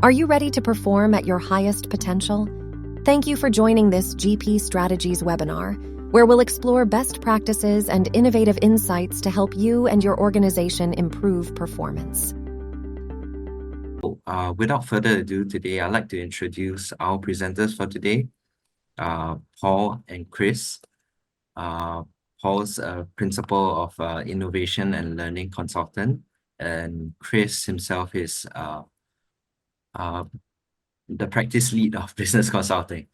Are you ready to perform at your highest potential? Thank you for joining this GP Strategies webinar, where we'll explore best practices and innovative insights to help you and your organization improve performance. Without further ado, today I'd like to introduce our presenters for today, Paul and Chris. Paul's a principal of innovation and learning consultant, and Chris himself is the practice lead of business consulting.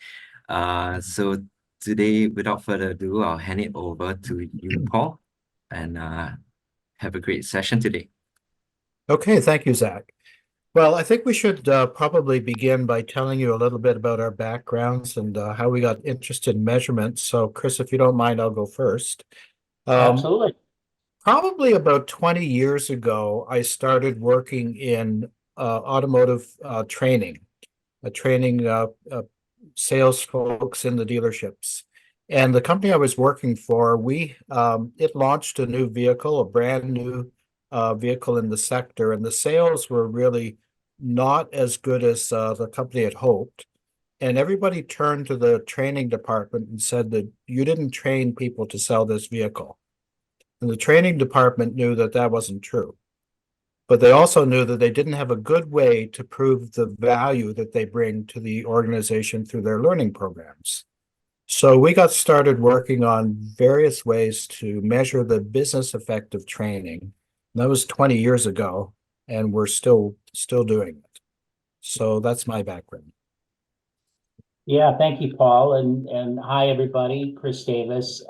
So today, without further ado, I'll hand it over to you, Paul, and have a great session today. Okay, thank you, Zach. Well, I think we should probably begin by telling you a little bit about our backgrounds and how we got interested in measurement. So, Chris, if you don't mind, I'll go first. Absolutely. Probably about 20 years ago, I started working in automotive training, sales folks in the dealerships. And the company I was working for, it launched a new vehicle, a brand new vehicle in the sector, and the sales were really not as good as the company had hoped. And everybody turned to the training department and said that you didn't train people to sell this vehicle. And the training department knew that that wasn't true. But they also knew that they didn't have a good way to prove the value that they bring to the organization through their learning programs. So we got started working on various ways to measure the business effect of training. That was 20 years ago, and we're still doing it. So that's my background. Yeah, thank you, Paul. And hi, everybody. Chris Davis.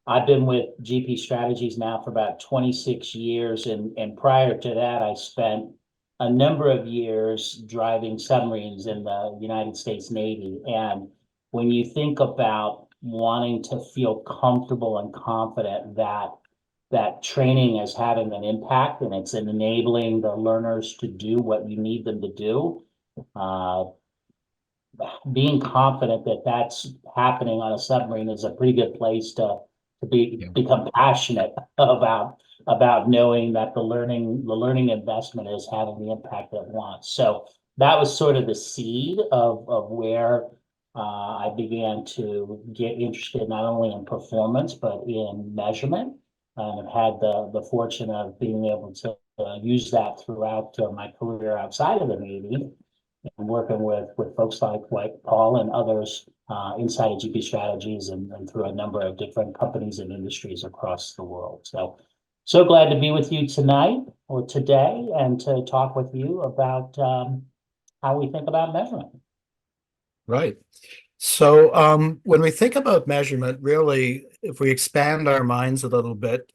I've been with GP Strategies now for about 26 years. And prior to that, I spent a number of years driving submarines in the United States Navy. And when you think about wanting to feel comfortable and confident that training is having an impact and it's enabling the learners to do what you need them to do, being confident that that's happening on a submarine is a pretty good place to become passionate about knowing that the learning investment is having the impact it wants. So that was sort of the seed of where I began to get interested not only in performance but in measurement. I've had the fortune of being able to use that throughout my career outside of the Navy, and working with folks like Paul and others inside of GP Strategies and through a number of different companies and industries across the world. So glad to be with you tonight or today and to talk with you about how we think about measurement. Right. So when we think about measurement, really, if we expand our minds a little bit,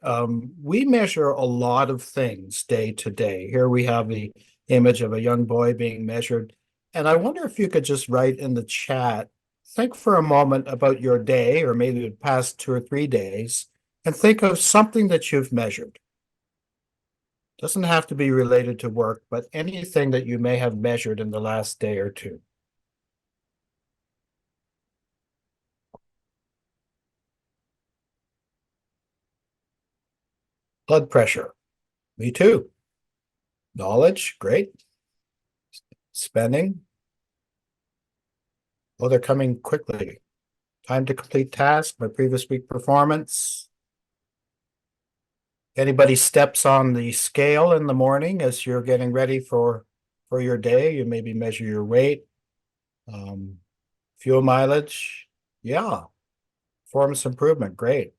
we measure a lot of things day to day. Here we have the image of a young boy being measured. And I wonder if you could just write in the chat, think for a moment about your day or maybe the past 2 or 3 days, and think of something that you've measured. Doesn't have to be related to work, but anything that you may have measured in the last day or two. Blood pressure. Me too. Knowledge. Great. Spending. Oh, they're coming quickly. Time to complete task. My previous week performance. Anybody steps on the scale in the morning as you're getting ready for your day? You maybe measure your weight. Fuel mileage. Yeah. Performance improvement. Great.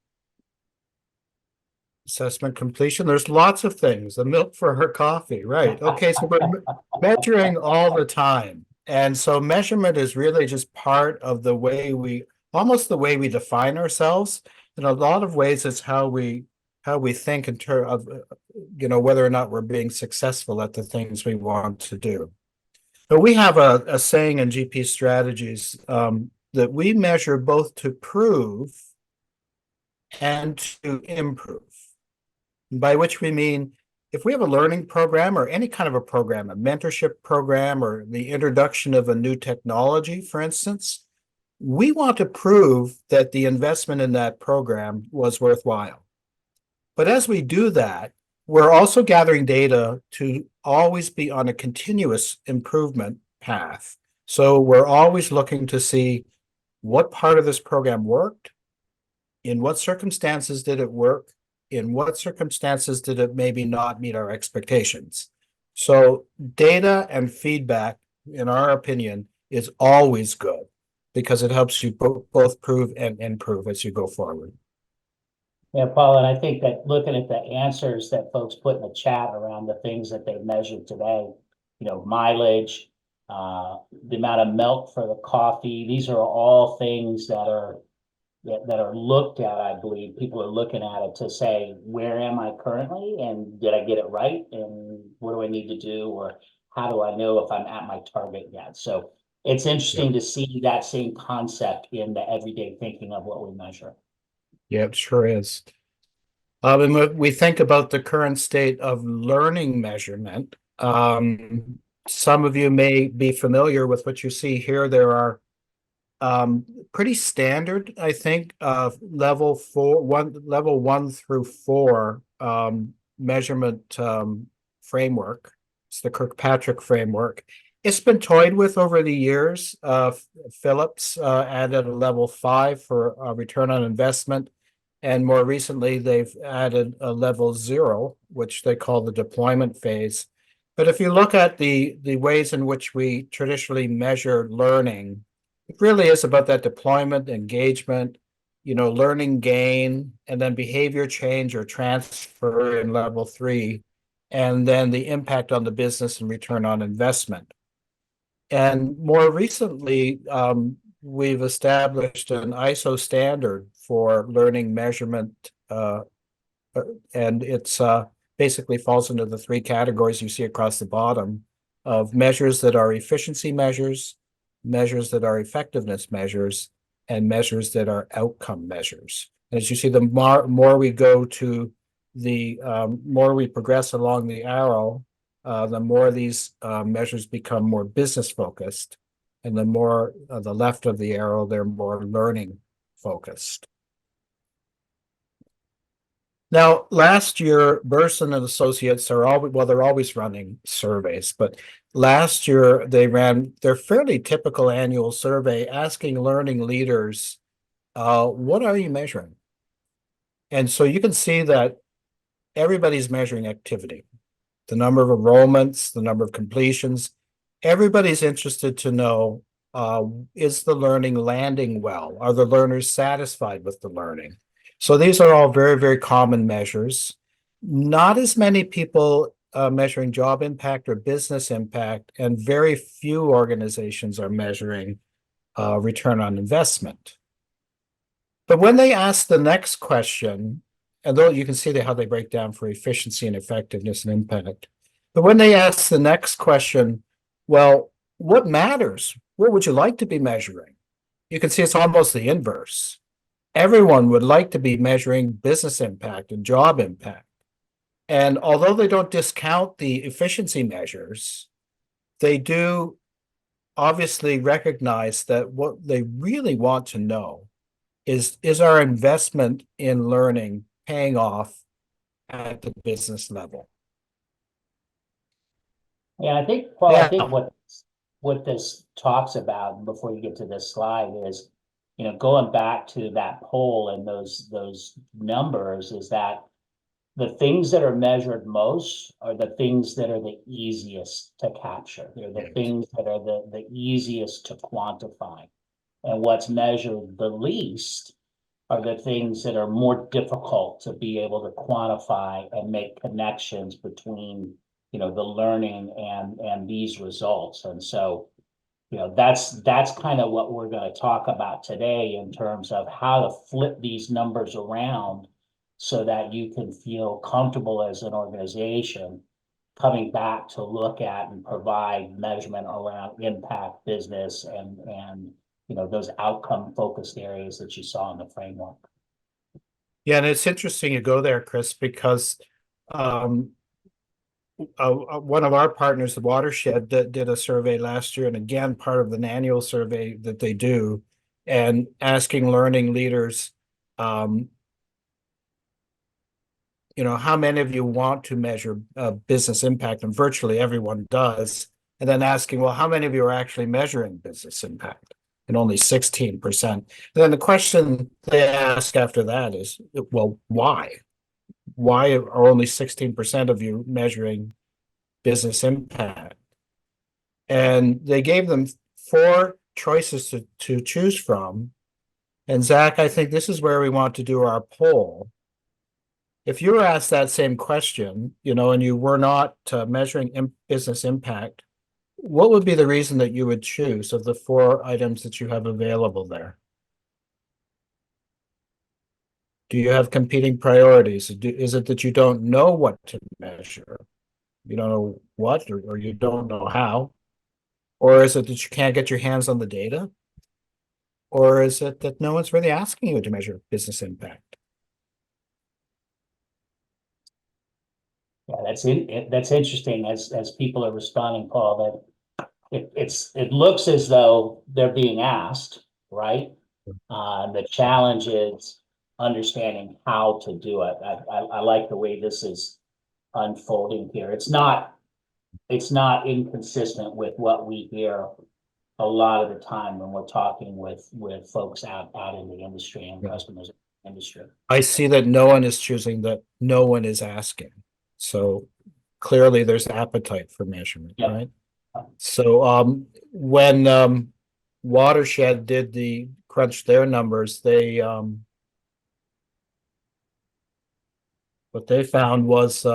Assessment completion. There's lots of things. The milk for her coffee. Right. Okay. So we're measuring all the time. And so measurement is really just part of the way almost the way we define ourselves. In a lot of ways, it's how we think in terms of, whether or not we're being successful at the things we want to do. So we have a saying in GP Strategies that we measure both to prove and to improve. By which we mean, if we have a learning program or any kind of a program, a mentorship program or the introduction of a new technology, for instance, we want to prove that the investment in that program was worthwhile. But as we do that, we're also gathering data to always be on a continuous improvement path. So we're always looking to see what part of this program worked, in what circumstances did it work, in what circumstances did it maybe not meet our expectations. So data and feedback, in our opinion, is always good because it helps you both prove and improve as you go forward. Yeah, Paul, and I think that looking at the answers that folks put in the chat around the things that they measured today, mileage, the amount of milk for the coffee, these are all things that are looked at, I believe. People are looking at it to say, where am I currently? And did I get it right? And what do I need to do? Or how do I know if I'm at my target yet? So it's interesting to see that same concept in the everyday thinking of what we measure. Yeah, it sure is. And when we think about the current state of learning measurement, some of you may be familiar with what you see here. There are pretty standard, I think, level 1 through 4 measurement framework. It's the Kirkpatrick framework. It's been toyed with over the years. Phillips added a level 5 for return on investment. And more recently, they've added a level 0, which they call the deployment phase. But if you look at the ways in which we traditionally measure learning, it really is about that deployment, engagement, learning gain, and then behavior change or transfer in level 3, and then the impact on the business and return on investment. And more recently, we've established an ISO standard for learning measurement, and it's basically falls into the 3 categories you see across the bottom of measures that are efficiency measures, measures that are effectiveness measures, and measures that are outcome measures. And as you see, the more we go to the more we progress along the arrow, the more these measures become more business focused, and the more the left of the arrow, they're more learning focused. Now, last year, Burson and Associates are they're always running surveys, but last year they ran their fairly typical annual survey asking learning leaders, what are you measuring? And so you can see that everybody's measuring activity, the number of enrollments, the number of completions. Everybody's interested to know, is the learning landing well? Are the learners satisfied with the learning? So these are all very, very common measures. Not as many people measuring job impact or business impact, and very few organizations are measuring return on investment. But when they ask the next question, and though you can see how they break down for efficiency and effectiveness and impact, but when they ask the next question, well, what matters? What would you like to be measuring? You can see it's almost the inverse. Everyone would like to be measuring business impact and job impact. And although they don't discount the efficiency measures, they do obviously recognize that what they really want to know is our investment in learning paying off at the business level? Yeah, I think, Paul, Yeah. I think what this talks about before you get to this slide is, going back to that poll and those numbers, is that the things that are measured most are the things that are the easiest to capture. They're the things that are the easiest to quantify. And what's measured the least are the things that are more difficult to be able to quantify and make connections between, the learning and these results. And so, that's kind of what we're going to talk about today in terms of how to flip these numbers around so that you can feel comfortable as an organization coming back to look at and provide measurement around impact, business, and those outcome focused areas that you saw in the framework. Yeah, and it's interesting you go there, Chris, because one of our partners, the Watershed, did a survey last year, and again, part of an annual survey that they do, and asking learning leaders, how many of you want to measure business impact? And virtually everyone does. And then asking, well, how many of you are actually measuring business impact? And only 16%. And then the question they ask after that is, well, why? Why are only 16% of you measuring business impact? And they gave them 4 choices to choose from. And Zach, I think this is where we want to do our poll. If you were asked that same question, and you were not measuring business impact, what would be the reason that you would choose of the 4 items that you have available there? Do you have competing priorities? Is it that you don't know what to measure? You don't know what, or you don't know how? Or is it that you can't get your hands on the data? Or is it that no one's really asking you to measure business impact? Yeah, that's interesting as people are responding, Paul, that it looks as though they're being asked, right? The challenge is understanding how to do it. I like the way this is unfolding here. It's not inconsistent with what we hear a lot of the time when we're talking with folks out in the industry and customers in the industry. I see that no one is choosing, that no one is asking. So clearly there's appetite for measurement, Yep. right? So when Watershed did the crunch their numbers, they what they found was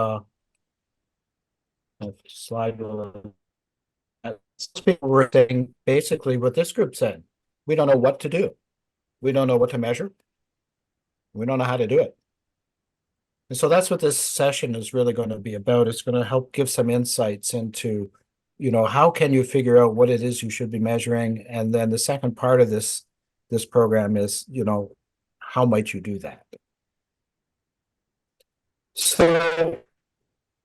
slide people were saying basically what this group said. We don't know what to do. We don't know what to measure. We don't know how to do it. And so that's what this session is really going to be about. It's going to help give some insights into, how can you figure out what it is you should be measuring? And then the second part of this program is, how might you do that? So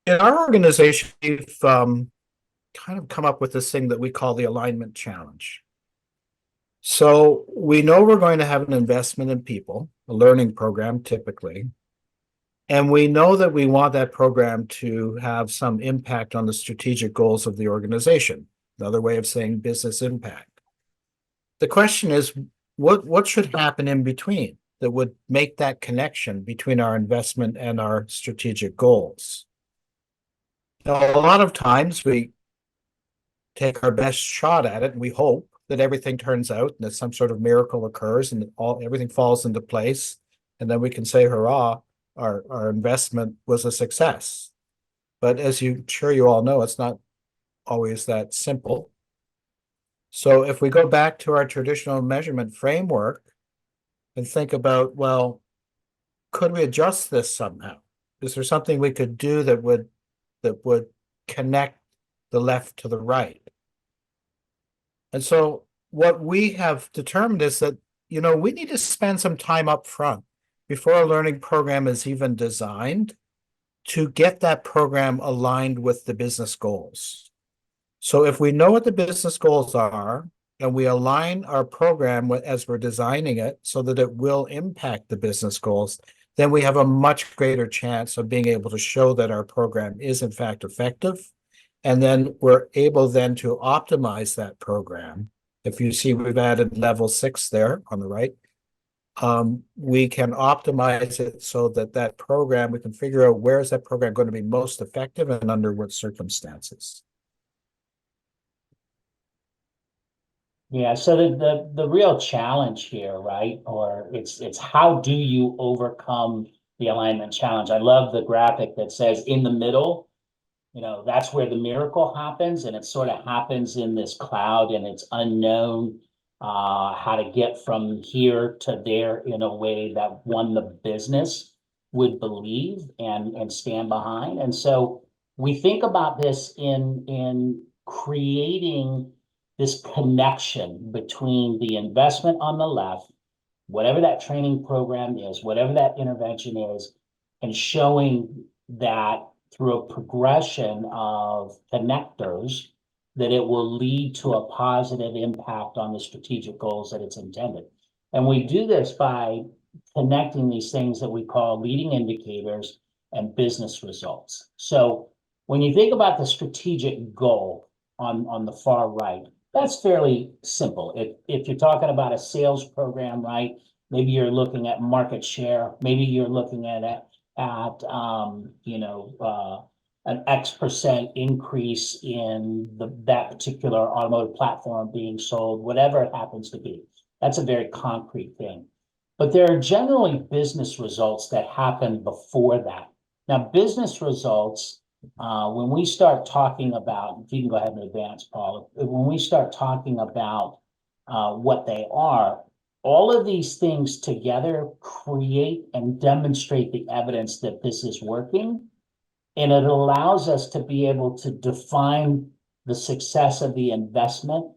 in our organization, we've kind of come up with this thing that we call the alignment challenge. So we know we're going to have an investment in people, a learning program typically, and we know that we want that program to have some impact on the strategic goals of the organization. Another way of saying business impact. The question is, what should happen in between that would make that connection between our investment and our strategic goals? Now, a lot of times we take our best shot at it and we hope that everything turns out and that some sort of miracle occurs and everything falls into place. And then we can say, hurrah, our investment was a success. But as you all know, it's not always that simple. So if we go back to our traditional measurement framework and think about, well, could we adjust this somehow? Is there something we could do that would connect the left to the right? And so what we have determined is that, we need to spend some time up front before a learning program is even designed to get that program aligned with the business goals. So if we know what the business goals are and we align our program as we're designing it so that it will impact the business goals, then we have a much greater chance of being able to show that our program is in fact effective. And then we're able then to optimize that program. If you see, we've added level 6 there on the right. We can optimize it so that program, we can figure out where is that program going to be most effective and under what circumstances. Yeah, so the real challenge here, right? Or it's how do you overcome the alignment challenge? I love the graphic that says in the middle, that's where the miracle happens, and it sort of happens in this cloud, and it's unknown how to get from here to there in a way that the business would believe and stand behind. And so we think about this in creating this connection between the investment on the left, whatever that training program is, whatever that intervention is, and showing that through a progression of connectors that it will lead to a positive impact on the strategic goals that it's intended. And we do this by connecting these things that we call leading indicators and business results. So when you think about the strategic goal on the far right, that's fairly simple. If you're talking about a sales program, right, maybe you're looking at market share, maybe you're looking at an X% increase in that particular automotive platform being sold, whatever it happens to be. That's a very concrete thing. But there are generally business results that happen before that. Now, business results, when we start talking about, if you can go ahead and advance, Paul, when we start talking about what they are, all of these things together create and demonstrate the evidence that this is working. And it allows us to be able to define the success of the investment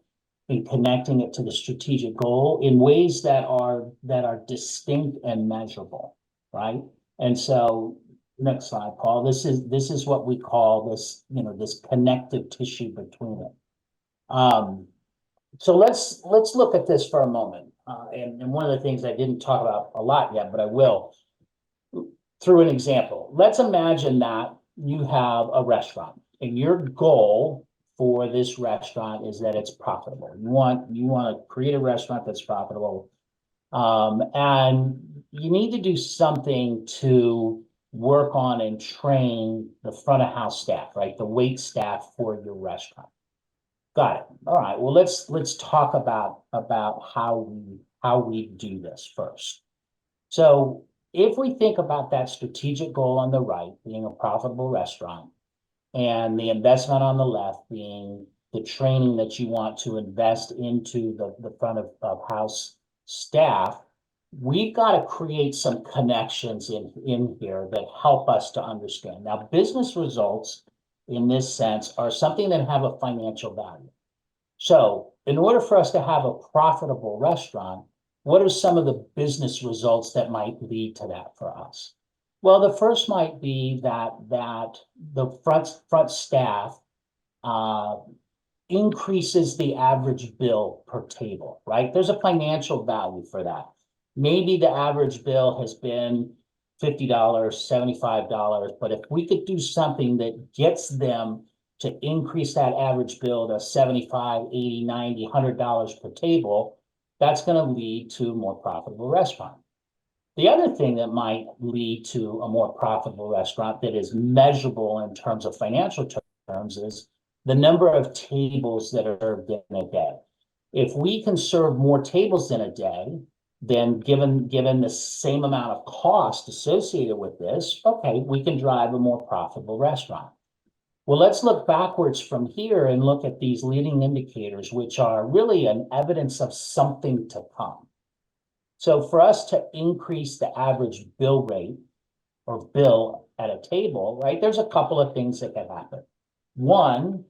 in connecting it to the strategic goal in ways that are distinct and measurable, right? And so, next slide, Paul. This is what we call this, this connective tissue between it. So let's look at this for a moment. And one of the things I didn't talk about a lot yet, but I will through an example. Let's imagine that you have a restaurant and your goal for this restaurant is that it's profitable. You want to create a restaurant that's profitable. And you need to do something to work on and train the front of house staff, right? The wait staff for your restaurant. Got it. All right. Well, let's talk about how we do this first. So if we think about that strategic goal on the right being a profitable restaurant, and the investment on the left being the training that you want to invest into the front of house staff, we've got to create some connections in here that help us to understand. Now, business results in this sense are something that have a financial value. So in order for us to have a profitable restaurant, what are some of the business results that might lead to that for us? Well, the first might be that the front staff increases the average bill per table, right? There's a financial value for that. Maybe the average bill has been $50, $75, but if we could do something that gets them to increase that average bill to $75, $80, $90, $100 per table, that's going to lead to a more profitable restaurant. The other thing that might lead to a more profitable restaurant that is measurable in terms of financial terms is the number of tables that are served in a day. If we can serve more tables in a day, then given the same amount of cost associated with this, okay, we can drive a more profitable restaurant. Well, let's look backwards from here and look at these leading indicators, which are really an evidence of something to come. So for us to increase the average bill rate or bill at a table, right, there's a couple of things that can happen. One,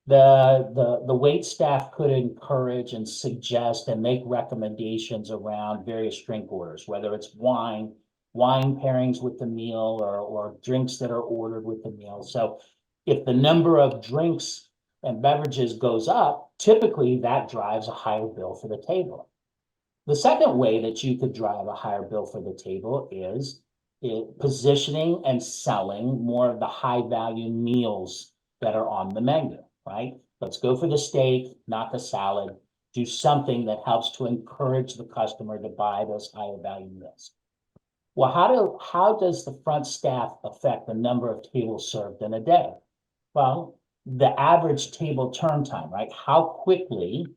the wait staff could encourage and suggest and make recommendations around various drink orders, whether it's wine pairings with the meal or drinks that are ordered with the meal. So if the number of drinks and beverages goes up, typically that drives a higher bill for the table. The second way that you could drive a higher bill for the table is positioning and selling more of the high value meals that are on the menu, right? Let's go for the steak, not the salad. Do something that helps to encourage the customer to buy those higher value meals. Well, how does the front staff affect the number of tables served in a day? Well, the average table turn time, right? How quickly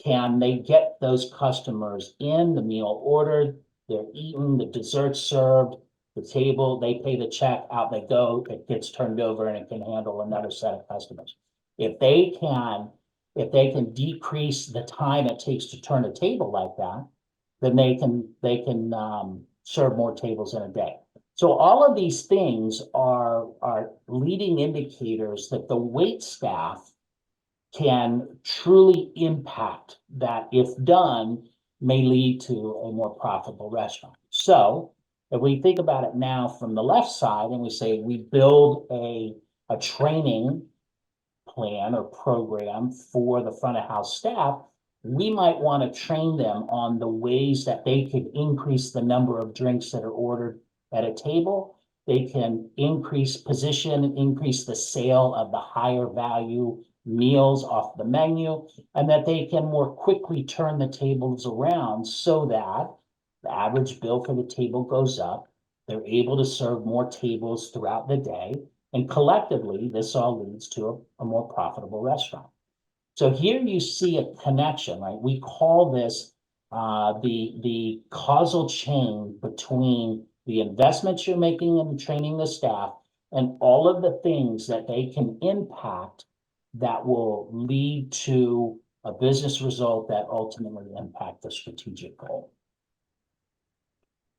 can they get those customers in, the meal ordered, they're eaten, the dessert's served, the table, they pay the check, out they go, it gets turned over and it can handle another set of customers. If they can decrease the time it takes to turn a table like that, then they can serve more tables in a day. So all of these things are leading indicators that the wait staff can truly impact that, if done, may lead to a more profitable restaurant. So if we think about it now from the left side and we say we build a training plan or program for the front of house staff, we might want to train them on the ways that they could increase the number of drinks that are ordered at a table They can increase position, increase the sale of the higher value meals off the menu, and that they can more quickly turn the tables around so that the average bill for the table goes up. They're able to serve more tables throughout the day. And collectively, this all leads to a more profitable restaurant. So here you see a connection, right? We call this the causal chain between the investments you're making in training the staff and all of the things that they can impact that will lead to a business result that ultimately impact the strategic goal.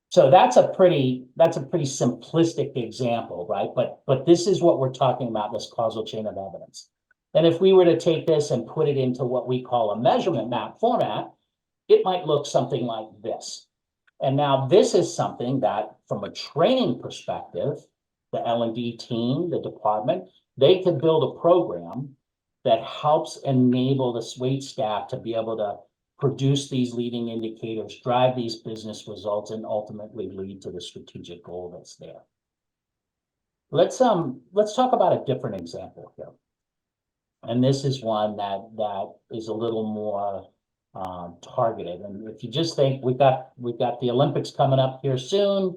So that's a pretty simplistic example, right? But this is what we're talking about, this causal chain of evidence. And if we were to take this and put it into what we call a measurement map format, it might look something like this. And now this is something that, from a training perspective, the L&D team, the department, they could build a program that helps enable this wait staff to be able to produce these leading indicators, drive these business results, and ultimately lead to the strategic goal that's there. Let's talk about a different example here. And this is one that is a little more targeted. And if you just think we've got the Olympics coming up here soon,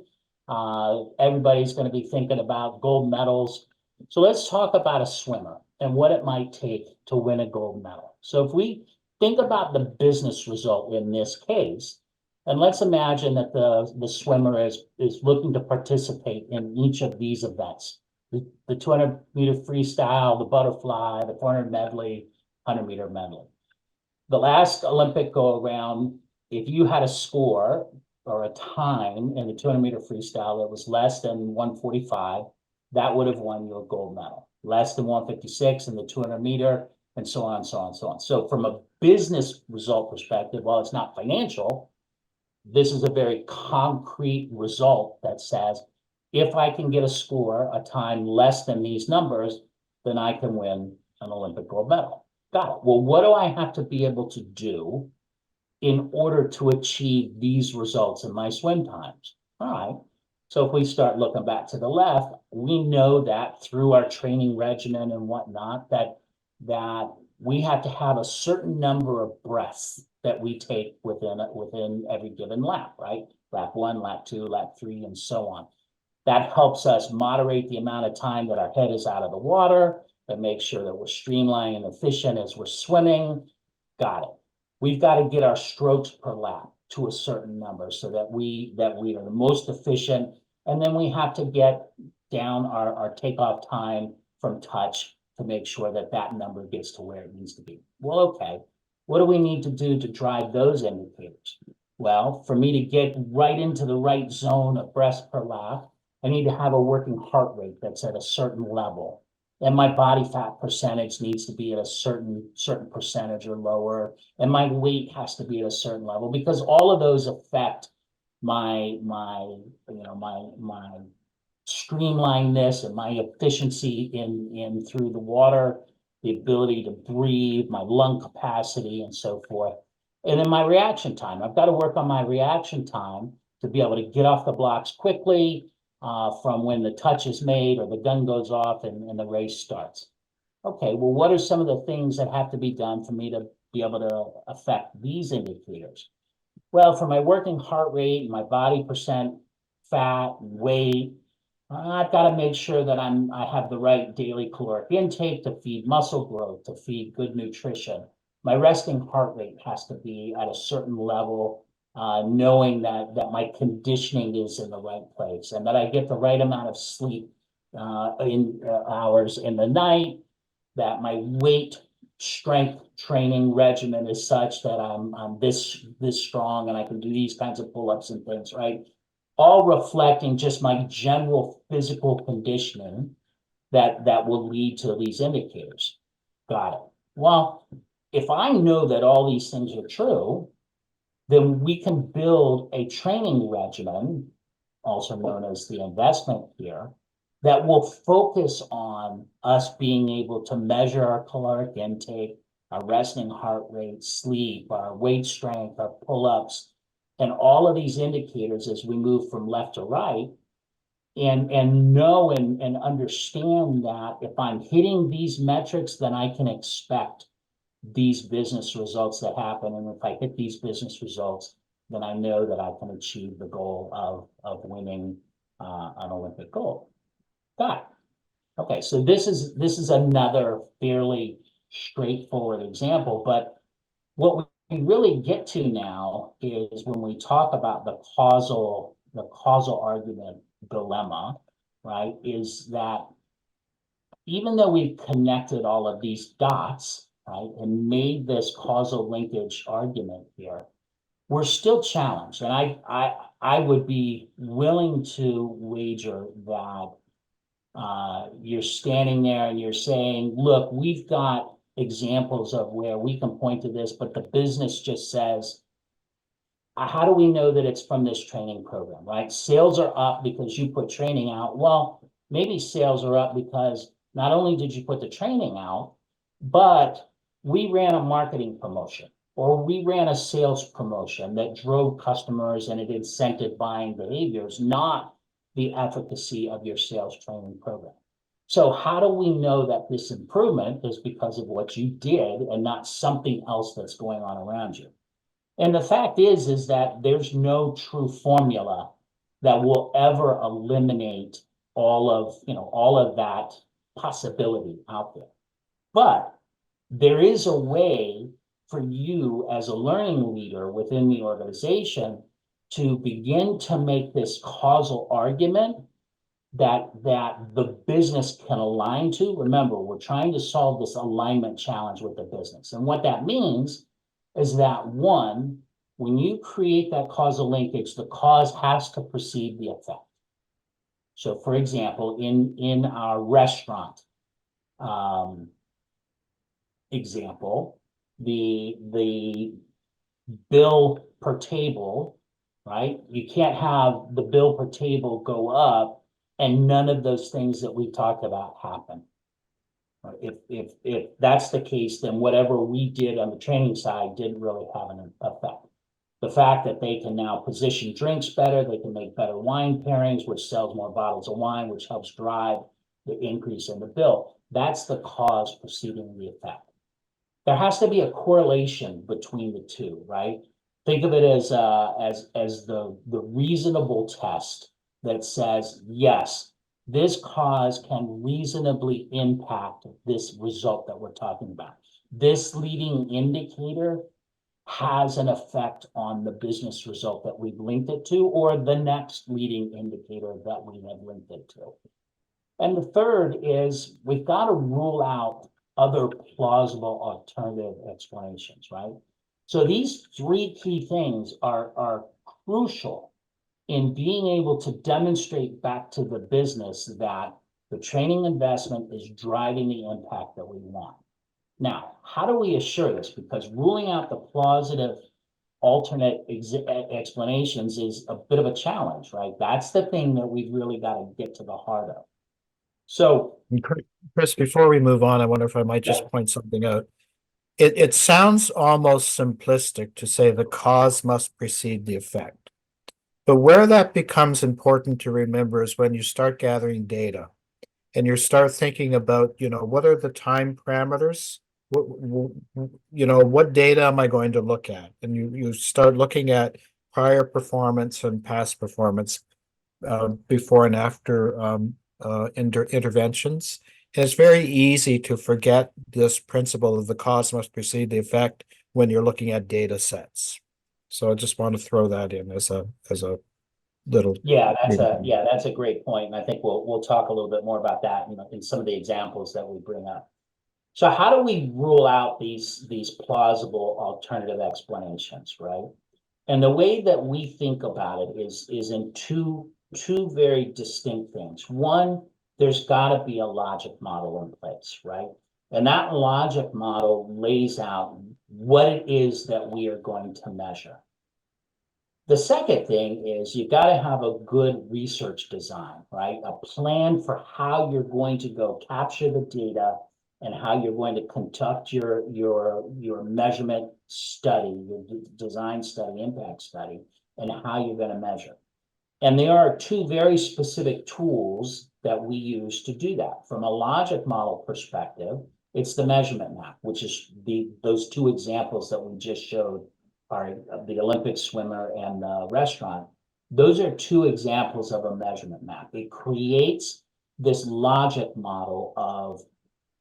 everybody's going to be thinking about gold medals. So let's talk about a swimmer and what it might take to win a gold medal. So if we think about the business result in this case, and let's imagine that the swimmer is looking to participate in each of these events. The 200-meter freestyle, the butterfly, the 400 medley, 100-meter medley. The last Olympic go-around, if you had a score or a time in the 200-meter freestyle that was less than 145, that would have won you a gold medal. Less than 156 in the 200-meter, and so on, so on, so on. So from a business result perspective, while it's not financial, this is a very concrete result that says, if I can get a score, a time less than these numbers, then I can win an Olympic gold medal. Got it. Well, what do I have to be able to do in order to achieve these results in my swim times? All right. So if we start looking back to the left, we know that through our training regimen and whatnot, that we have to have a certain number of breaths that we take within every given lap, right? Lap 1, lap 2, lap 3, and so on. That helps us moderate the amount of time that our head is out of the water, and make sure that we're streamlined and efficient as we're swimming. Got it. We've got to get our strokes per lap to a certain number so that we are the most efficient. And then we have to get down our takeoff time from touch to make sure that that number gets to where it needs to be. Well, okay, what do we need to do to drive those indicators? Well, for me to get right into the right zone of breaths per lap, I need to have a working heart rate that's at a certain level. And my body fat percentage needs to be at a certain percentage or lower. And my weight has to be at a certain level, because all of those affect my streamlinedness and my efficiency in through the water, the ability to breathe, my lung capacity, and so forth. And then my reaction time. I've got to work on my reaction time to be able to get off the blocks quickly, from when the touch is made or the gun goes off and the race starts. Okay, well, what are some of the things that have to be done for me to be able to affect these indicators? Well, for my working heart rate, my body percent fat, weight, I've got to make sure that I have the right daily caloric intake to feed muscle growth, to feed good nutrition. My resting heart rate has to be at a certain level, knowing that my conditioning is in the right place and that I get the right amount of sleep in hours in the night, that my weight strength training regimen is such that I'm this strong and I can do these kinds of pull-ups and things, right? All reflecting just my general physical conditioning that will lead to these indicators. Got it. Well, if I know that all these things are true, then we can build a training regimen, also known as the investment here, that will focus on us being able to measure our caloric intake, our resting heart rate, sleep, our weight strength, our pull-ups, and all of these indicators as we move from left to right and know and understand that if I'm hitting these metrics, then I can expect these business results that happen. And if I hit these business results, then I know that I can achieve the goal of winning an Olympic gold. Got it. Okay, so this is another fairly straightforward example, but what we really get to now is when we talk about the causal argument dilemma, right? Is that even though we've connected all of these dots, right, and made this causal linkage argument here, we're still challenged. And I would be willing to wager that you're standing there and you're saying, look, we've got examples of where we can point to this, but the business just says, how do we know that it's from this training program, right? Sales are up because you put training out. Well, maybe sales are up because not only did you put the training out, but we ran a marketing promotion or we ran a sales promotion that drove customers and it incented buying behaviors, not the efficacy of your sales training program. So how do we know that this improvement is because of what you did and not something else that's going on around you? And the fact is that there's no true formula that will ever eliminate all of that possibility out there. But there is a way for you as a learning leader within the organization to begin to make this causal argument that the business can align to. Remember, we're trying to solve this alignment challenge with the business. And what that means is that one, when you create that causal linkage, the cause has to precede the effect. So for example, in our restaurant example, the bill per table, right? You can't have the bill per table go up and none of those things that we talked about happen. If that's the case, then whatever we did on the training side didn't really have an effect. The fact that they can now position drinks better, they can make better wine pairings, which sells more bottles of wine, which helps drive the increase in the bill. That's the cause preceding the effect. There has to be a correlation between the two, right? Think of it as the reasonable test that says, yes, this cause can reasonably impact this result that we're talking about. This leading indicator has an effect on the business result that we've linked it to, or the next leading indicator that we have linked it to. And the third is we've got to rule out other plausible alternative explanations, right? So these three key things are crucial in being able to demonstrate back to the business that the training investment is driving the impact that we want. Now, how do we assure this? Because ruling out the plausible alternate explanations is a bit of a challenge, right? That's the thing that we've really got to get to the heart of. So, Chris, before we move on, I wonder if I might just point something out. It sounds almost simplistic to say the cause must precede the effect. But where that becomes important to remember is when you start gathering data and you start thinking about, what are the time parameters? What data am I going to look at? And you start looking at prior performance and past performance before and after interventions. And it's very easy to forget this principle of the cause must precede the effect when you're looking at data sets. So I just want to throw that in as a little. that's a great point. And I think we'll talk a little bit more about that, in some of the examples that we bring up. So how do we rule out these plausible alternative explanations, right? And the way that we think about it is in two very distinct things. One, there's got to be a logic model in place, right? And that logic model lays out what it is that we are going to measure. The second thing is you've got to have a good research design, right? A plan for how you're going to go capture the data and how you're going to conduct your measurement study, your design study, impact study, and how you're going to measure. And there are two very specific tools that we use to do that. From a logic model perspective, it's the measurement map, which is those two examples that we just showed are the Olympic swimmer and the restaurant. Those are two examples of a measurement map. It creates this logic model of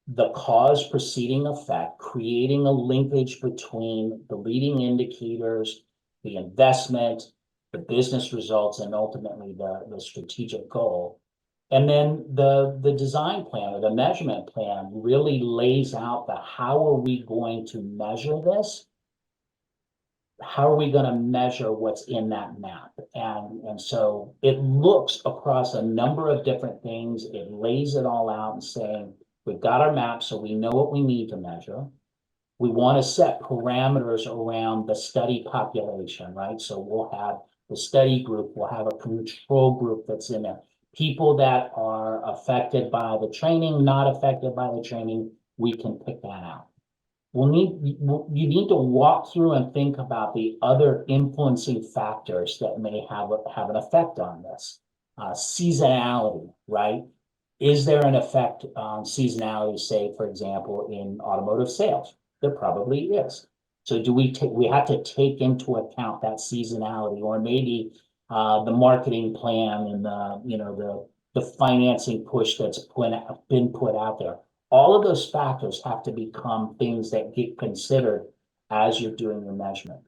the cause preceding effect, creating a linkage between the leading indicators, the investment, the business results, and ultimately the strategic goal. And then the design plan or the measurement plan really lays out the how are we going to measure this? How are we going to measure what's in that map? And so it looks across a number of different things. It lays it all out and saying, we've got our map, so we know what we need to measure. We want to set parameters around the study population, right? So we'll have the study group, we'll have a control group that's in there. People that are affected by the training, not affected by the training, we can pick that out. You need to walk through and think about the other influencing factors that may have an effect on this. Seasonality, right? Is there an effect on seasonality, say, for example, in automotive sales? There probably is. So we have to take into account that seasonality, or maybe the marketing plan and the financing push that's been put out there. All of those factors have to become things that get considered as you're doing your measurement.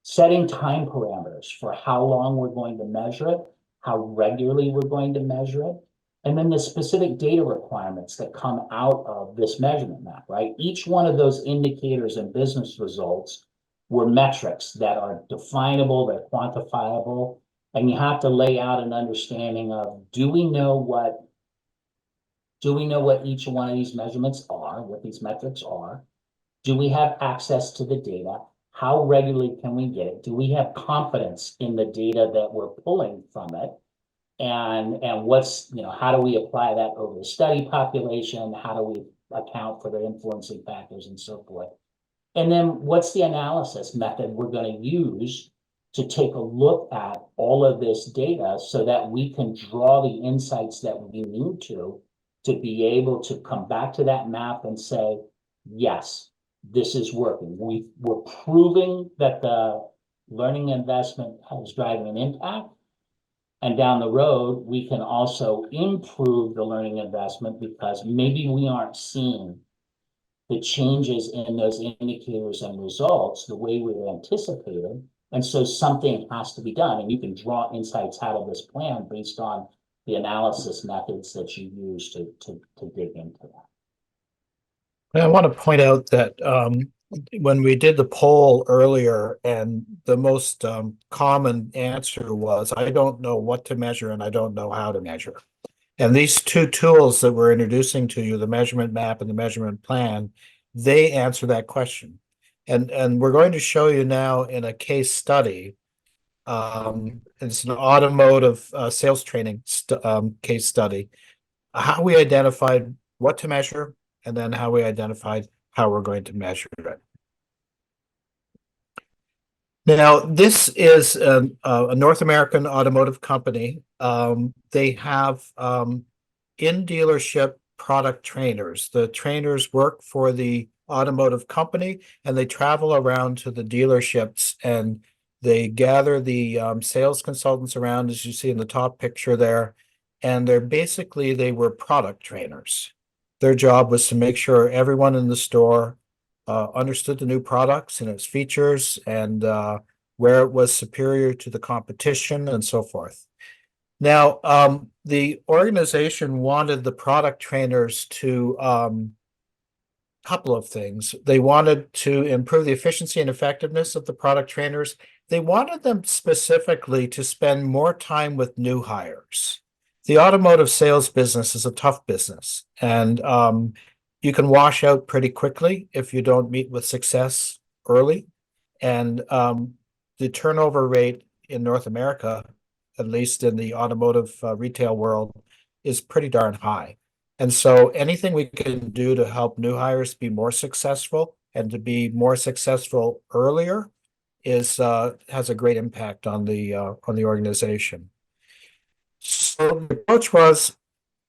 Setting time parameters for how long we're going to measure it, how regularly we're going to measure it, and then the specific data requirements that come out of this measurement map, right? Each one of those indicators and business results were metrics that are definable, they're quantifiable, and you have to lay out an understanding of, do we know what each one of these measurements are, what these metrics are? Do we have access to the data? How regularly can we get it? Do we have confidence in the data that we're pulling from it? And what's, how do we apply that over the study population? How do we account for the influencing factors and so forth? And then what's the analysis method we're going to use to take a look at all of this data so that we can draw the insights that we need to be able to come back to that map and say, yes, this is working. We're proving that the learning investment is driving an impact. And down the road, we can also improve the learning investment because maybe we aren't seeing the changes in those indicators and results the way we were anticipating. And so something has to be done. And you can draw insights out of this plan based on the analysis methods that you use to dig into that. I want to point out that when we did the poll earlier, and the most common answer was, I don't know what to measure and I don't know how to measure. And these two tools that we're introducing to you, the measurement map and the measurement plan, they answer that question. And we're going to show you now in a case study. It's an automotive sales training case study, how we identified what to measure, and then how we identified how we're going to measure it. Now, this is a North American automotive company. They have in dealership product trainers. The trainers work for the automotive company, and they travel around to the dealerships and they gather the sales consultants around, as you see in the top picture there, and they were product trainers. Their job was to make sure everyone in the store understood the new products and its features and where it was superior to the competition and so forth. Now, the organization wanted the product trainers to couple of things. They wanted to improve the efficiency and effectiveness of the product trainers. They wanted them specifically to spend more time with new hires. The automotive sales business is a tough business, and you can wash out pretty quickly if you don't meet with success early. And the turnover rate in North America, at least in the automotive retail world, is pretty darn high. And so anything we can do to help new hires be more successful and to be more successful earlier has a great impact on the organization. So the approach was,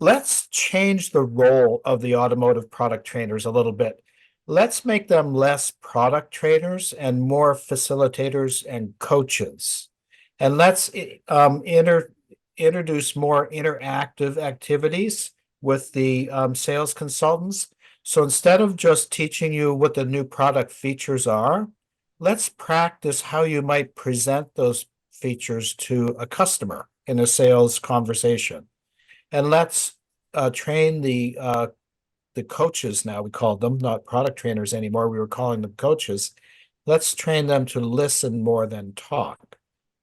let's change the role of the automotive product trainers a little bit. Let's make them less product trainers and more facilitators and coaches. And let's introduce more interactive activities with the sales consultants. So instead of just teaching you what the new product features are, let's practice how you might present those features to a customer in a sales conversation. And let's train the coaches now, we called them, not product trainers anymore, we were calling them coaches. Let's train them to listen more than talk,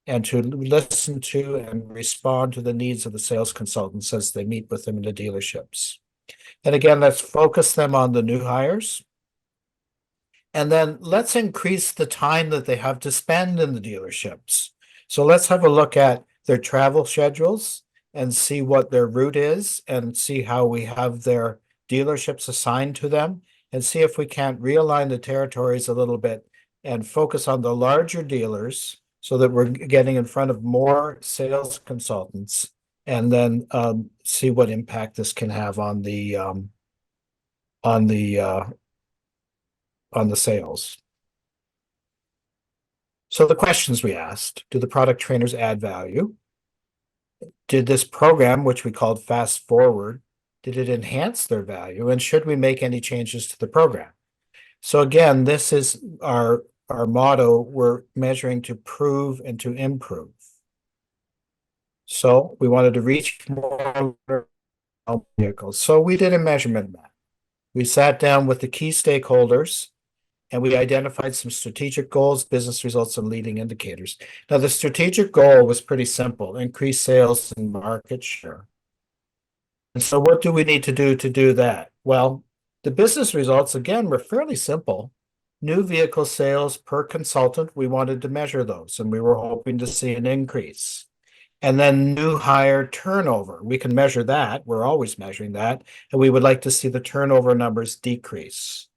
and to listen to and respond to the needs of the sales consultants as they meet with them in the dealerships. And again, let's focus them on the new hires. And then let's increase the time that they have to spend in the dealerships. So let's have a look at their travel schedules and see what their route is, and see how we have their dealerships assigned to them, and see if we can't realign the territories a little bit and focus on the larger dealers so that we're getting in front of more sales consultants, and then see what impact this can have on the sales. So the questions we asked: do the product trainers add value? Did this program, which we called Fast Forward, did it enhance their value? And should we make any changes to the program? So again, this is our motto. We're measuring to prove and to improve. So we wanted to reach more vehicles. So we did a measurement map. We sat down with the key stakeholders, and we identified some strategic goals, business results, and leading indicators. Now, the strategic goal was pretty simple: increase sales and market share. And so what do we need to do that? Well, the business results, again, were fairly simple. New vehicle sales per consultant, we wanted to measure those, and we were hoping to see an increase. And then new hire turnover, we can measure that. We're always measuring that. And we would like to see the turnover numbers decrease.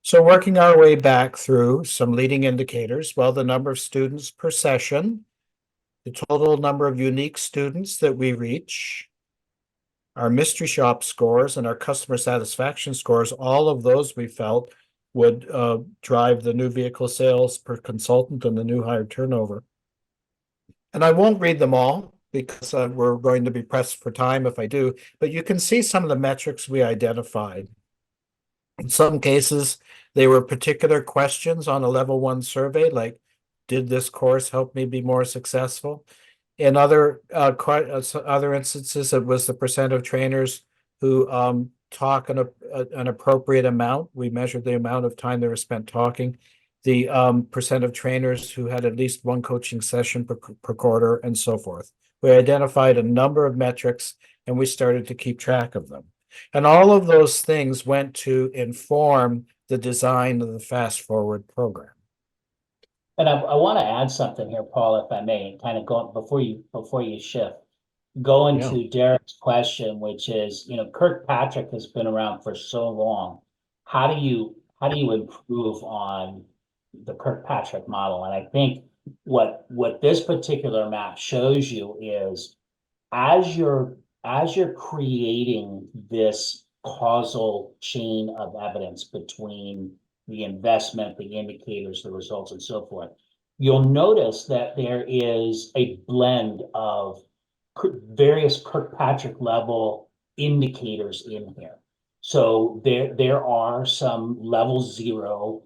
So working our way back through some leading indicators, well, the number of students per session, the total number of unique students that we reach, our mystery shop scores, and our customer satisfaction scores, all of those we felt would drive the new vehicle sales per consultant and the new hire turnover. And I won't read them all because we're going to be pressed for time if I do, but you can see some of the metrics we identified. In some cases, they were particular questions on a level 1 survey, like, did this course help me be more successful? In other instances, it was the percent of trainers who talk an appropriate amount. We measured the amount of time they were spent talking. The percent of trainers who had at least one coaching session per quarter, and so forth. We identified a number of metrics, and we started to keep track of them. And all of those things went to inform the design of the Fast Forward program. And I want to add something here, Paul, if I may, kind of go before you shift. Going to Derek's question, which is, Kirkpatrick has been around for so long. How do you improve on the Kirkpatrick model? And I think what this particular map shows you is, as you're creating this causal chain of evidence between the investment, the indicators, the results, and so forth, you'll notice that there is a blend of various Kirkpatrick level indicators in here. So there are some level 0,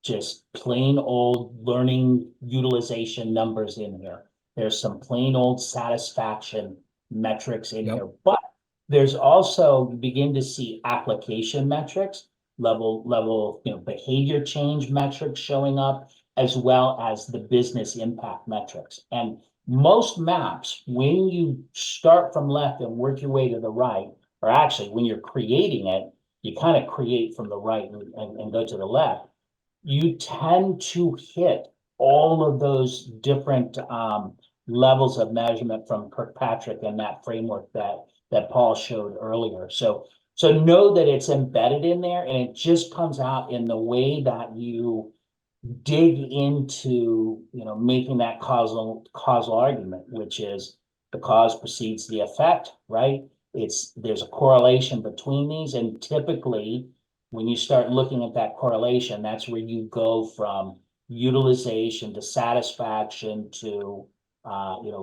just plain old learning utilization numbers in here. There's some plain old satisfaction metrics in here, but there's also, you begin to see application metrics, level, behavior change metrics showing up, as well as the business impact metrics. And most maps, when you start from left and work your way to the right, or actually when you're creating it, you kind of create from the right and go to the left, you tend to hit all of those different levels of measurement from Kirkpatrick and that framework that Paul showed earlier. So know that it's embedded in there, and it just comes out in the way that you dig into, making that causal argument, which is, the cause precedes the effect, right? There's a correlation between these, and typically when you start looking at that correlation, that's where you go from utilization to satisfaction to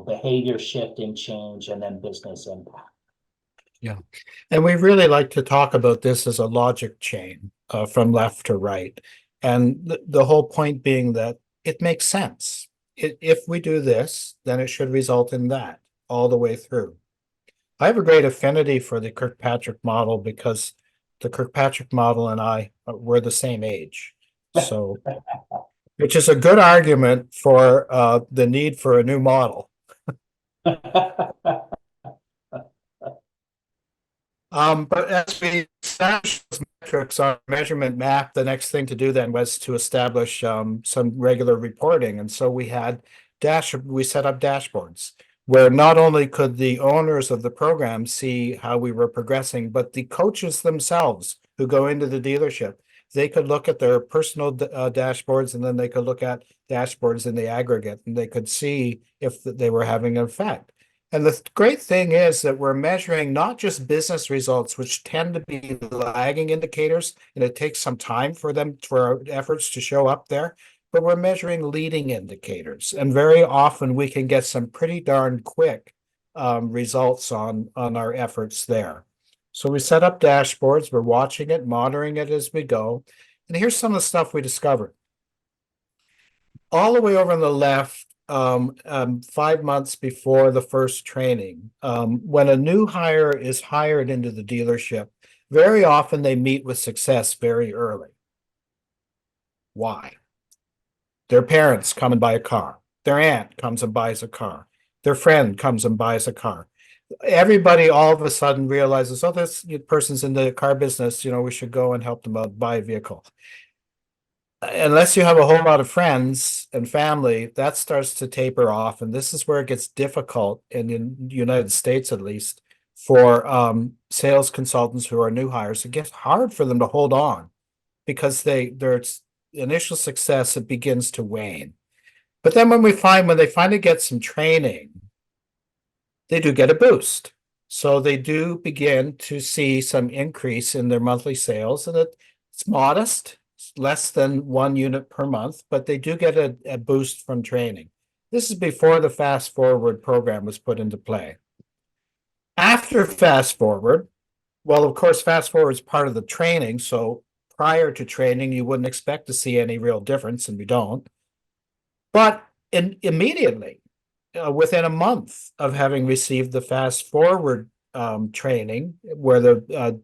behavior shift and change, and then business impact. Yeah. And we really like to talk about this as a logic chain from left to right. And the whole point being that it makes sense. If we do this, then it should result in that all the way through. I have a great affinity for the Kirkpatrick model because the Kirkpatrick model and I were the same age. So, which is a good argument for the need for a new model. But as we established those metrics on measurement map, the next thing to do then was to establish some regular reporting. And so we set up dashboards where not only could the owners of the program see how we were progressing, but the coaches themselves who go into the dealership, they could look at their personal dashboards, and then they could look at dashboards in the aggregate, and they could see if they were having an effect. And the great thing is that we're measuring not just business results, which tend to be lagging indicators, and it takes some time for our efforts to show up there, but we're measuring leading indicators. And very often we can get some pretty darn quick results on our efforts there. So we set up dashboards, we're watching it, monitoring it as we go. And here's some of the stuff we discovered. All the way over on the left, 5 months before the first training, when a new hire is hired into the dealership, very often they meet with success very early. Why? Their parents come and buy a car. Their aunt comes and buys a car. Their friend comes and buys a car. Everybody all of a sudden realizes, oh, this person's in the car business, we should go and help them out buy a vehicle. Unless you have a whole lot of friends and family, that starts to taper off. And this is where it gets difficult in the United States, at least, for sales consultants who are new hires. It gets hard for them to hold on because their initial success, it begins to wane. But then when they finally get some training, they do get a boost. So they do begin to see some increase in their monthly sales, and it's modest. Less than 1 unit per month, but they do get a boost from training. This is before the Fast Forward program was put into play. After Fast Forward, well, of course, Fast Forward is part of the training, so prior to training, you wouldn't expect to see any real difference, and we don't. But immediately, within a month of having received the Fast Forward training, where the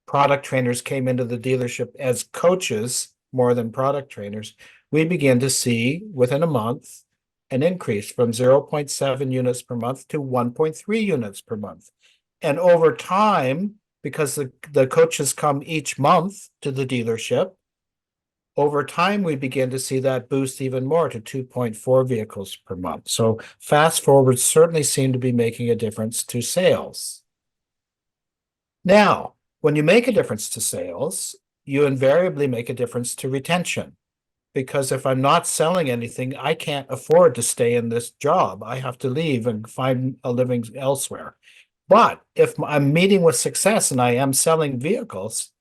product trainers came into the dealership as coaches more than product trainers, we began to see within a month an increase from 0.7 units per month to 1.3 units per month. And over time, because the coaches come each month to the dealership, over time we begin to see that boost even more to 2.4 vehicles per month. So Fast Forward certainly seemed to be making a difference to sales. Now, when you make a difference to sales, you invariably make a difference to retention. Because if I'm not selling anything, I can't afford to stay in this job. I have to leave and find a living elsewhere. But if I'm meeting with success and I am selling vehicles,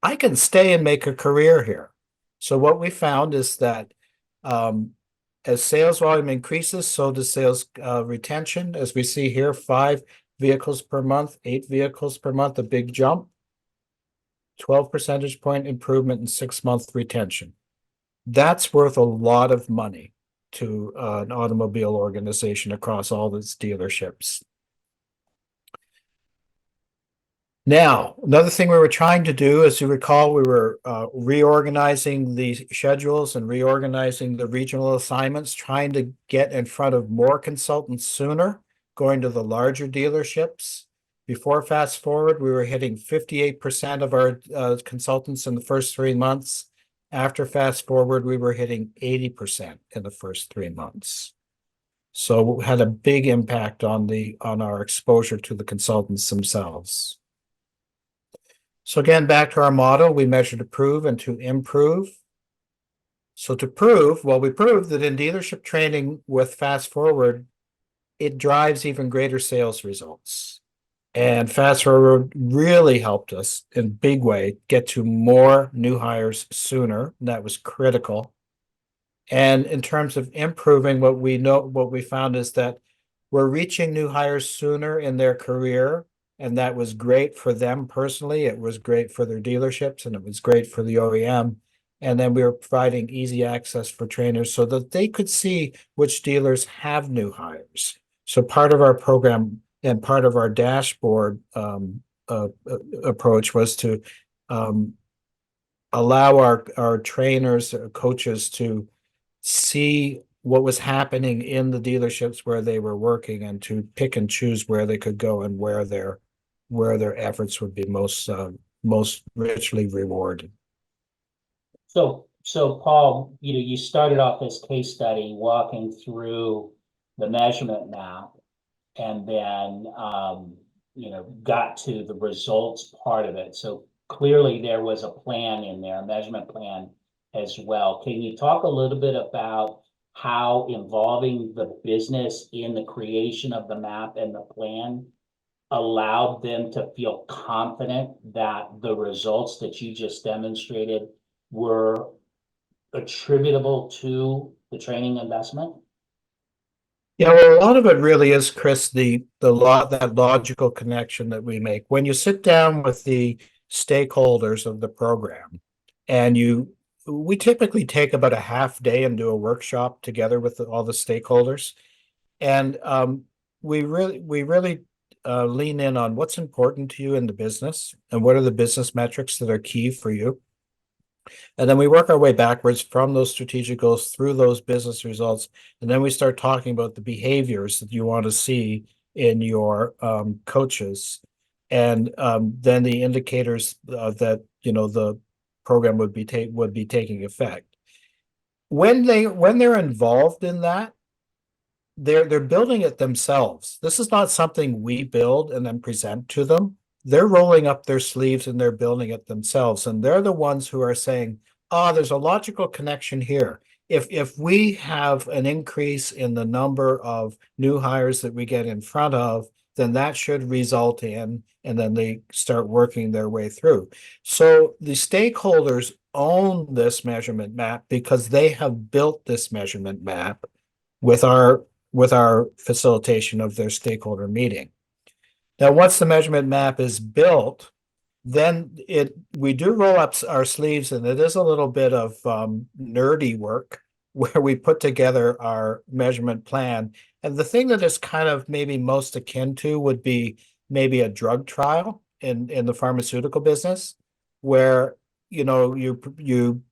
I can stay and make a career here. So what we found is that as sales volume increases, so does sales retention. As we see here, 5 vehicles per month, 8 vehicles per month, a big jump, 12 percentage point improvement in 6-month retention. That's worth a lot of money to an automobile organization across all its dealerships. Now, another thing we were trying to do, as you recall, we were reorganizing the schedules and reorganizing the regional assignments, trying to get in front of more consultants sooner, going to the larger dealerships. Before Fast Forward, we were hitting 58% of our consultants in the first 3 months. After Fast Forward, we were hitting 80% in the first 3 months. So it had a big impact on our exposure to the consultants themselves. So again, back to our model, we measure to prove and to improve. So to prove, well, we proved that in dealership training with Fast Forward, it drives even greater sales results. And Fast Forward really helped us in a big way get to more new hires sooner. That was critical. And in terms of improving, what we found is that we're reaching new hires sooner in their career. And that was great for them personally. It was great for their dealerships and it was great for the OEM. And then we were providing easy access for trainers so that they could see which dealers have new hires. So part of our program and part of our dashboard approach was to allow our trainers, coaches to see what was happening in the dealerships where they were working and to pick and choose where they could go and where their efforts would be most richly rewarded. So Paul, you started off this case study walking through the measurement map and then, got to the results part of it. So clearly there was a plan in there, a measurement plan as well. Can you talk a little bit about how involving the business in the creation of the map and the plan allowed them to feel confident that the results that you just demonstrated were attributable to the training investment? Yeah, well, a lot of it really is, Chris, that logical connection that we make. When you sit down with the stakeholders of the program and we typically take about a half day and do a workshop together with all the stakeholders. And we really lean in on what's important to you in the business and what are the business metrics that are key for you. And then we work our way backwards from those strategic goals through those business results. And then we start talking about the behaviors that you want to see in your coaches. And then the indicators that, the program would be taking effect. When they're involved in that, they're building it themselves. This is not something we build and then present to them. They're rolling up their sleeves and they're building it themselves. And they're the ones who are saying, there's a logical connection here. If we have an increase in the number of new hires that we get in front of, then that should result in, and then they start working their way through. So the stakeholders own this measurement map because they have built this measurement map with our facilitation of their stakeholder meeting. Now, once the measurement map is built, then we do roll up our sleeves, and it is a little bit of nerdy work where we put together our measurement plan. And the thing that is kind of maybe most akin to would be maybe a drug trial in the pharmaceutical business, where you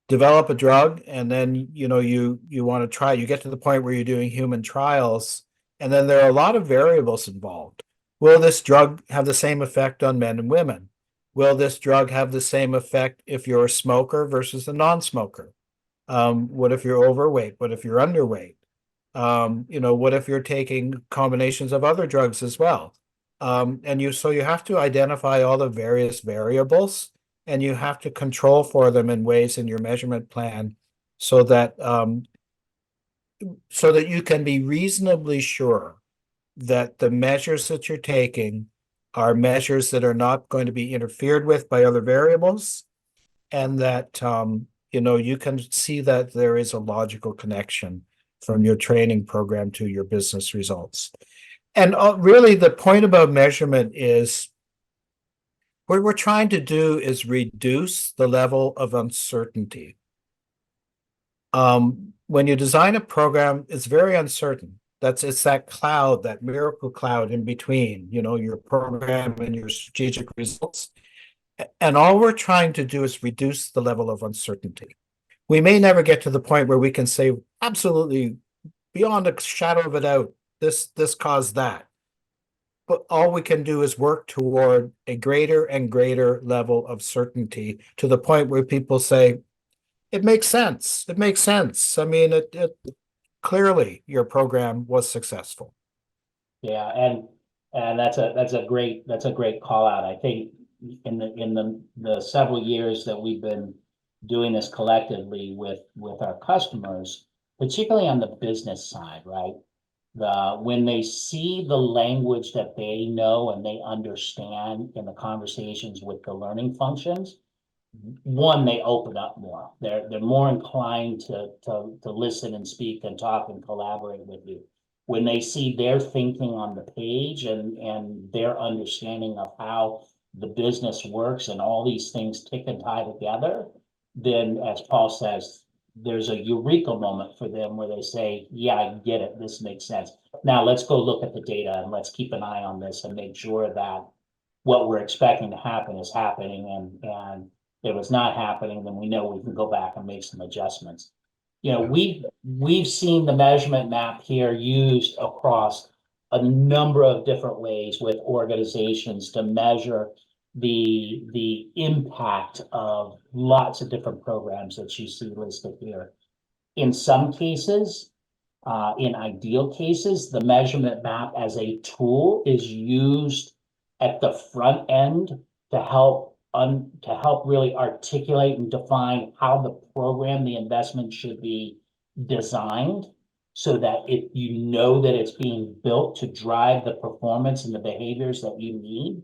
develop a drug and then you want to try, you get to the point where you're doing human trials, and then there are a lot of variables involved. Will this drug have the same effect on men and women? Will this drug have the same effect if you're a smoker versus a non-smoker? What if you're overweight? What if you're underweight? What if you're taking combinations of other drugs as well? So you have to identify all the various variables, and you have to control for them in ways in your measurement plan so that you can be reasonably sure that the measures that you're taking are measures that are not going to be interfered with by other variables, and that you can see that there is a logical connection from your training program to your business results. And really the point about measurement is what we're trying to do is reduce the level of uncertainty. When you design a program, it's very uncertain. It's that cloud, that miracle cloud in between, your program and your strategic results. And all we're trying to do is reduce the level of uncertainty. We may never get to the point where we can say absolutely beyond a shadow of a doubt, this caused that. But all we can do is work toward a greater and greater level of certainty to the point where people say, it makes sense. It makes sense. I mean, it clearly your program was successful. Yeah, and that's a great call out. I think in the several years that we've been doing this collectively with our customers, particularly on the business side, right? when they see the language that they know and they understand in the conversations with the learning functions, one, they open up more. They're more inclined to listen and speak and talk and collaborate with you. When they see their thinking on the page and their understanding of how the business works and all these things tick and tie together, then as Paul says, there's a eureka moment for them where they say, yeah, I get it. This makes sense. Now let's go look at the data and let's keep an eye on this and make sure that what we're expecting to happen is happening. And if it's not happening, then we know we can go back and make some adjustments. You know, we've seen the measurement map here used across a number of different ways with organizations to measure the impact of lots of different programs that you see listed here. In some cases, in ideal cases, the measurement map as a tool is used at the front end to help really articulate and define how the program, the investment should be designed, so that if you know that it's being built to drive the performance and the behaviors that you need.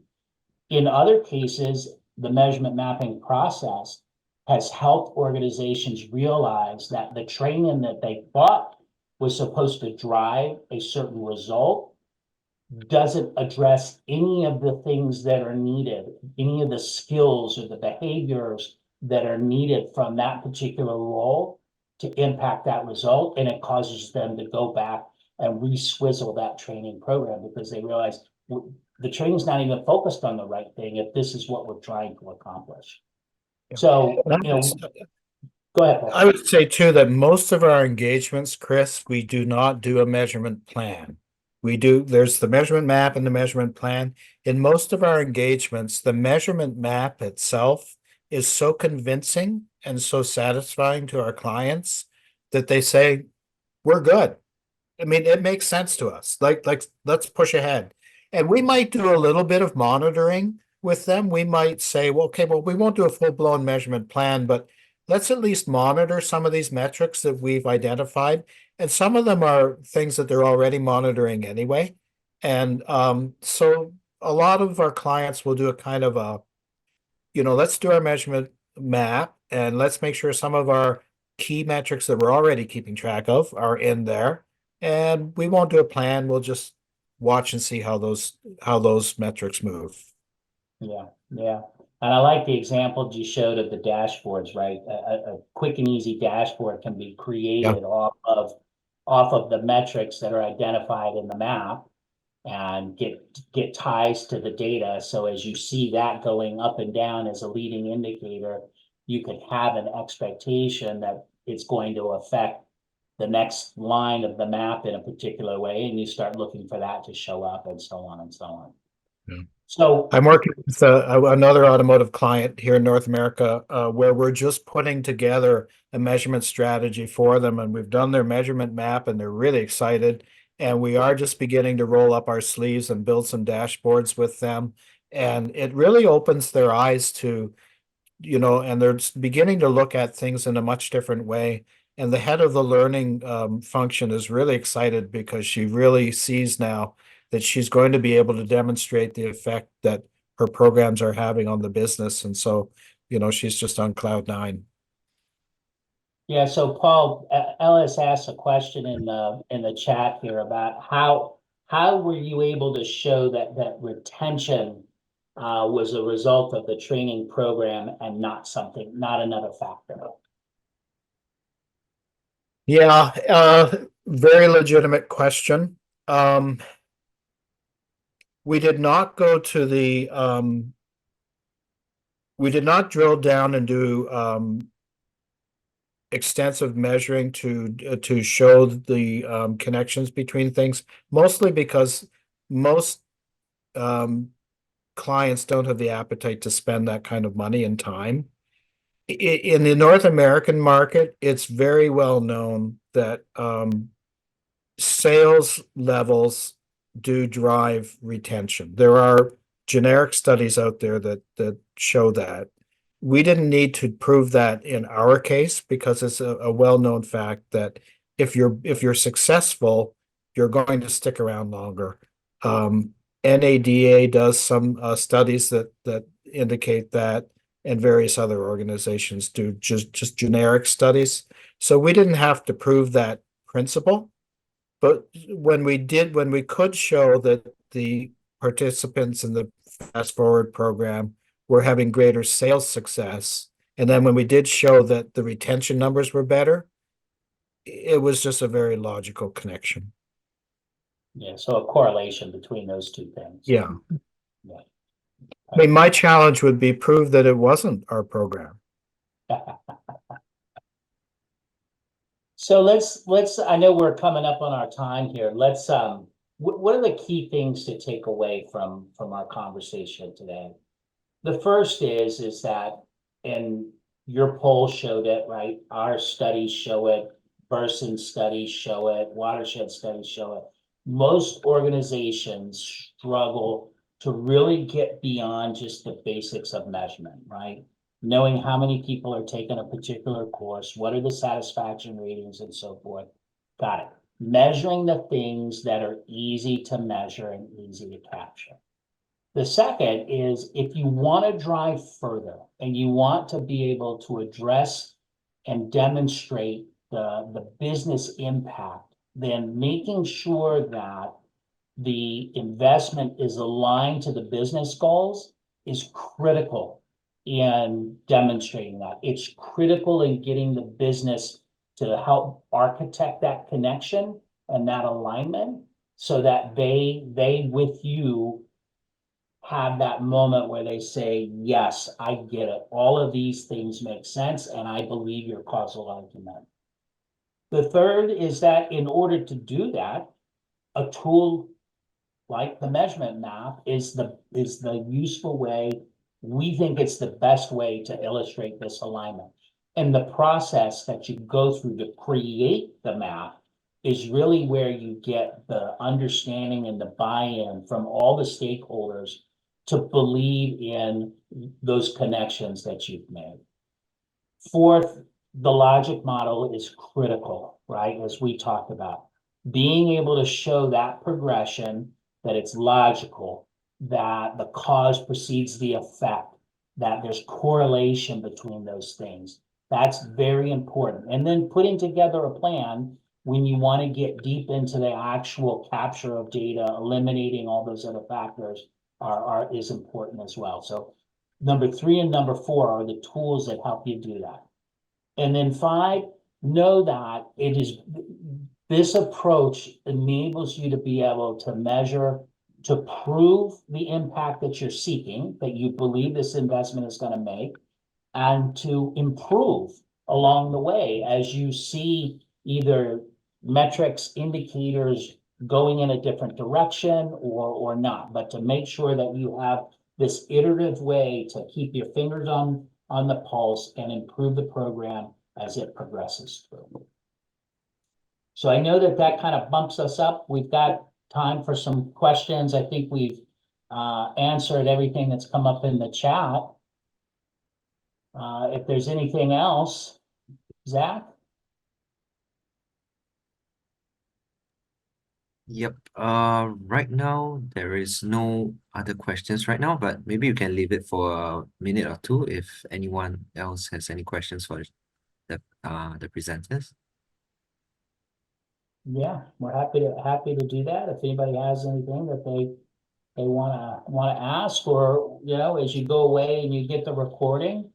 In other cases, the measurement mapping process has helped organizations realize that the training that they thought was supposed to drive a certain result doesn't address any of the things that are needed, any of the skills or the behaviors that are needed from that particular role to impact that result. And it causes them to go back and re-swizzle that training program because they realize the training's not even focused on the right thing if this is what we're trying to accomplish. So, you know, go ahead, Paul. I would say too that most of our engagements, Chris, we do not do a measurement plan. There's the measurement map and the measurement plan. In most of our engagements, the measurement map itself is so convincing and so satisfying to our clients that they say, we're good. I mean, it makes sense to us. Like let's push ahead. And we might do a little bit of monitoring with them. We might say, well, okay, well, we won't do a full-blown measurement plan, but let's at least monitor some of these metrics that we've identified. And some of them are things that they're already monitoring anyway. And so a lot of our clients will do a kind of a, let's do our measurement map and let's make sure some of our key metrics that we're already keeping track of are in there. And we won't do a plan. We'll just watch and see how those metrics move. Yeah. And I like the example you showed of the dashboards, right? A quick and easy dashboard can be created off of the metrics that are identified in the map and get ties to the data. So as you see that going up and down as a leading indicator, you can have an expectation that it's going to affect the next line of the map in a particular way, and you start looking for that to show up and so on and so on. Yeah. So I'm working with another automotive client here in North America where we're just putting together a measurement strategy for them, and we've done their measurement map and they're really excited. And we are just beginning to roll up our sleeves and build some dashboards with them. And it really opens their eyes to, and they're beginning to look at things in a much different way. And the head of the learning function is really excited because she really sees now that she's going to be able to demonstrate the effect that her programs are having on the business. And so, she's just on cloud nine. Yeah, so Paul, Ellis asked a question in the chat here about how were you able to show that retention was a result of the training program and not another factor? Yeah, very legitimate question. We did not go to we did not drill down and do extensive measuring to show the connections between things, mostly because most clients don't have the appetite to spend that kind of money and time. In the North American market, it's very well known that sales levels do drive retention. There are generic studies out there that show that. We didn't need to prove that in our case because it's a well-known fact that if you're successful, you're going to stick around longer. NADA does some studies that indicate that, and various other organizations do just generic studies. So we didn't have to prove that principle. But when we could show that the participants in the Fast Forward program were having greater sales success, and then when we did show that the retention numbers were better, it was just a very logical connection. Yeah, so a correlation between those two things. Yeah. Yeah. I mean, my challenge would be prove that it wasn't our program. So let's, I know we're coming up on our time here. Let's, what are the key things to take away from our conversation today? The first is that, and your poll showed it, right? Our studies show it, Burson studies show it, Watershed studies show it. Most organizations struggle to really get beyond just the basics of measurement, right? Knowing how many people are taking a particular course, what are the satisfaction ratings and so forth. Got it. Measuring the things that are easy to measure and easy to capture. The second is, if you want to drive further and you want to be able to address and demonstrate the business impact, then making sure that the investment is aligned to the business goals is critical in demonstrating that. It's critical in getting the business to help architect that connection and that alignment, so that they with you have that moment where they say, yes, I get it. All of these things make sense, and I believe your causal argument. The third is that in order to do that, a tool like the measurement map is the useful way. We think it's the best way to illustrate this alignment. And the process that you go through to create the map is really where you get the understanding and the buy-in from all the stakeholders to believe in those connections that you've made. Fourth, the logic model is critical, right? As we talked about, being able to show that progression, that it's logical, that the cause precedes the effect, that there's correlation between those things. That's very important. And then putting together a plan when you want to get deep into the actual capture of data, eliminating all those other factors is important as well. So number 3 and number 4 are the tools that help you do that. And then 5, know that this approach enables you to be able to measure, to prove the impact that you're seeking, that you believe this investment is going to make, and to improve along the way as you see either metrics, indicators going in a different direction or not, but to make sure that you have this iterative way to keep your fingers on the pulse and improve the program as it progresses through. So I know that kind of bumps us up. We've got time for some questions. I think we've answered everything that's come up in the chat. If there's anything else, Zach? Yep. Right now there is no other questions right now, but maybe you can leave it for a minute or two if anyone else has any questions for the presenters. Yeah, we're happy to do that. If anybody has anything that they wanna ask, or as you go away and you get the recording,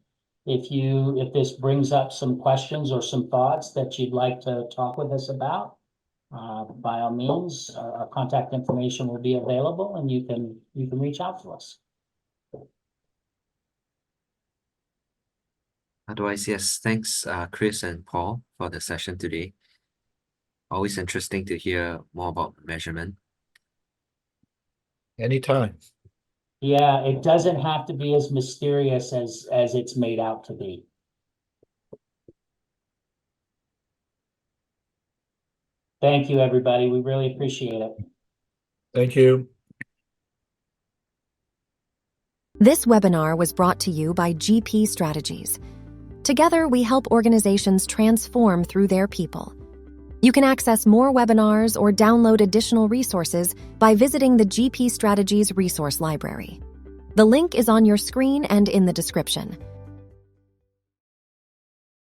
if this brings up some questions or some thoughts that you'd like to talk with us about, by all means, our contact information will be available, and you can reach out to us. Otherwise, yes, thanks, Chris and Paul, for the session today. Always interesting to hear more about measurement. Anytime. Yeah, it doesn't have to be as mysterious as it's made out to be. Thank you, everybody. We really appreciate it. Thank you. This webinar was brought to you by GP Strategies. Together, we help organizations transform through their people. You can access more webinars or download additional resources by visiting the GP Strategies Resource Library. The link is on your screen and in the description.